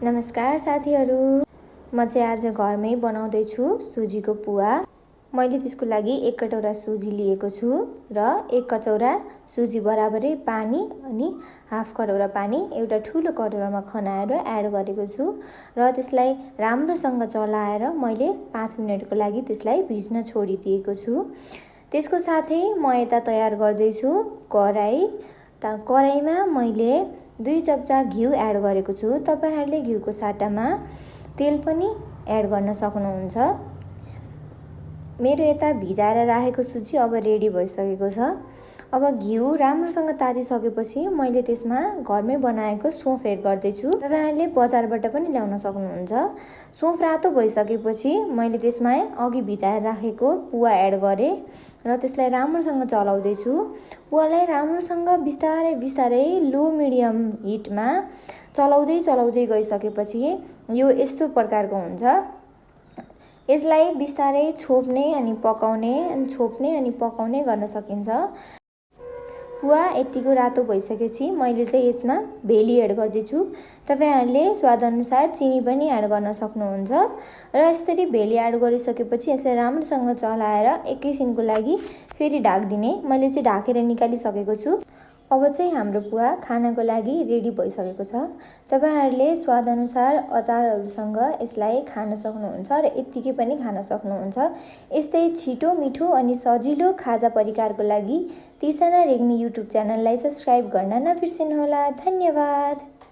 नमस्कार साथीहरू, म चाहिँ आज घरमै बनाउँदैछु सुजीको पुवा। मैले त्यसको लागि 1 कटौरा सुजी लिएको छु र 1 कटौरा सुजी बराबरै पानी अनि हाफ कटौरा पानी एउटा ठुलो कटौरामा खनाएर एड गरेको छु र त्यसलाई राम्रोसँग चलाएर मैले 5 मिनेटको लागि त्यसलाई भिज्न छोडिदिएको छु। त्यसको साथै म यता तयार गर्दैछु कराई। कराईमा मैले 2 चम्चा घिउ एड गरेको छु। तपाईहरुले घिउको सट्टामा तेल पनि एड गर्न सक्नुहुन्छ। मेरो यता भिजाएर राखेको सुजी अब रेडी भइसकेको छ। अब घिउ राम्रोसँग तातिसकेपछि मैले त्यसमा घरमै बनाएको सौंफ एड गर्दैछु। तपाईहरुले बजारबाट पनि ल्याउन सक्नुहुन्छ। सौंफ रातो भइसकेपछि मैले त्यसमा अघि भिजाएर राखेको पुवा एड गरे र त्यसलाई राम्रोसँग चलाउँदै छु। पुवालाई राम्रोसँग बिस्तारै बिस्तारै लो मिडियम हिटमा चलाउँदै गइसकेपछि यो यस्तो प्रकारको हुन्छ। यसलाई बिस्तारै छोप्ने अनि पकाउने गर्न सकिन्छ। पुवा यतिको रातो भइसकेपछि मैले चाहिँ यसमा भेली एड गर्दैछु। तपाईहरुले स्वादअनुसार चिनी पनि एड गर्न सक्नुहुन्छ र यसरी भेली एड गरिसकेपछि यसलाई राम्रोसँग चलाएर एकैछिनको लागि फेरि ढाक्दिने। मैले चाहिँ ढाकेर निकालिसकेको छु। अब चाहिँ हाम्रो पुवा खानको लागि रेडी भइसकेको छ। तपाईहरुले स्वादअनुसार अचारहरुसँग यसलाई खान सक्नुहुन्छ र यतिकै पनि खान सक्नुहुन्छ। यस्तै छिटो मिठो अनि सजिलो खाजा परिकारको लागि तिर्सना रेग्मी युट्युब च्यानललाई सब्स्क्राइब गर्न नबिर्सनुहोला। धन्यवाद।